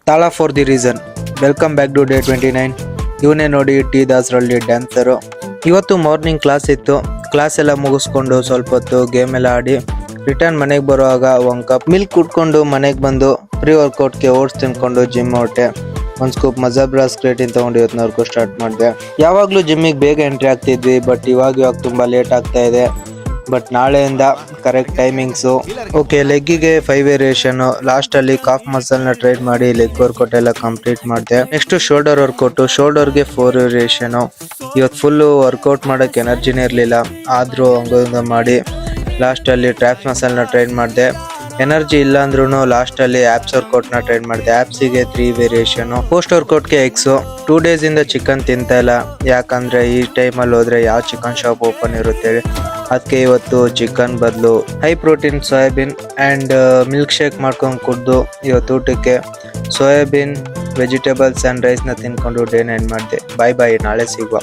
ತಾಳ for the reason. Welcome back to day 29. ಇವನೇ ನೋಡಿ ಟಿ ದಾಸರಳ್ಳಿ ಡ್ಯಾನ್ಸರು. ಇವತ್ತು ಮಾರ್ನಿಂಗ್ ಕ್ಲಾಸ್ ಇತ್ತು. ಕ್ಲಾಸ್ ಎಲ್ಲ ಮುಗಿಸ್ಕೊಂಡು ಸ್ವಲ್ಪ ಹೊತ್ತು ಗೇಮ್ ಎಲ್ಲ ಆಡಿ ರಿಟರ್ನ್ ಮನೆಗೆ ಬರುವಾಗ ಒಂದು ಕಪ್ ಮಿಲ್ಕ್ ಕುಡ್ಕೊಂಡು ಮನೆಗೆ ಬಂದು ಪ್ರೀ ವರ್ಕೌಟ್ಗೆ ಓಟ್ಸ್ ತಿನ್ಕೊಂಡು ಜಿಮ್ ಹೊರಟೆ. ಒಂದು ಸ್ಕೂಪ್ ಮಜಾಬ್ರಾ ಸ್ಕ್ರೇಟಿನ್ ತಗೊಂಡು ಇವತ್ತಿನವರೆಗೂ ಸ್ಟಾರ್ಟ್ ಮಾಡಿದೆ. ಯಾವಾಗಲೂ ಜಿಮ್ಮಿಗೆ ಬೇಗ ಎಂಟ್ರಿ ಆಗ್ತಿದ್ವಿ, ಬಟ್ ಇವಾಗ ತುಂಬ ಲೇಟ್ ಆಗ್ತಾ ಇದೆ. ಬಟ್ ನಾಳೆಯಿಂದ ಕರೆಕ್ಟ್ ಟೈಮಿಂಗ್ಸು. ಓಕೆ, ಲೆಗ್ಗಿಗೆ 5 ವೇರಿಯೇಷನ್. ಲಾಸ್ಟಲ್ಲಿ ಕಾಫ್ ಮಸಲ್ನ ಟ್ರೈನ್ ಮಾಡಿ ಲೆಗ್ ವರ್ಕೌಟ್ ಎಲ್ಲ ಕಂಪ್ಲೀಟ್ ಮಾಡಿದೆ. Next shoulder workout. ಶೋಲ್ಡರ್ಗೆ 4 ವೇರಿಯೇಷನು. ಇವತ್ತು ಫುಲ್ಲು ವರ್ಕೌಟ್ ಮಾಡೋಕ್ಕೆ ಎನರ್ಜಿನೇ ಇರಲಿಲ್ಲ, ಆದರೂ ಹಂಗ ಮಾಡಿ ಲಾಸ್ಟಲ್ಲಿ ಟ್ರ್ಯಾಪ್ಸ್ ಮಸಲ್ನ ಟ್ರೈನ್ ಮಾಡಿದೆ. ಎನರ್ಜಿ ಇಲ್ಲ ಅಂದ್ರೂ ಲಾಸ್ಟಲ್ಲಿ ಆ್ಯಪ್ಸ್ ವರ್ಕೌಟ್ನ ಟ್ರೈನ್ ಮಾಡಿದೆ. ಆ್ಯಪ್ಸಿಗೆ 3 ವೇರಿಯೇಷನು. ಪೋಸ್ಟ್ ವರ್ಕೌಟ್ಗೆ ಎಗ್ಸು. 2 ಡೇಸಿಂದ ಚಿಕನ್ ತಿಂತಾ ಇಲ್ಲ, ಯಾಕಂದರೆ ಈ ಟೈಮಲ್ಲಿ ಹೋದರೆ ಯಾವ ಚಿಕನ್ ಶಾಪ್ ಓಪನ್ ಇರುತ್ತೆ, ಅದಕ್ಕೆ ಇವತ್ತು ಚಿಕನ್ ಬದಲು high protein soybean and milkshake ಮಾಡ್ಕೊಂಡು ಕುಡಿದು ಇವತ್ತು ಊಟಕ್ಕೆ ಸೋಯಾಬೀನ್ ವೆಜಿಟೇಬಲ್ಸ್ ಆ್ಯಂಡ್ ರೈಸ್ನ ತಿನ್ಕೊಂಡು ಡೇನ ಎಂಡ್ ಮಾಡಿದೆ. ಬಾಯ್ ಬಾಯ್, ನಾಳೆ ಸಿಗುವ.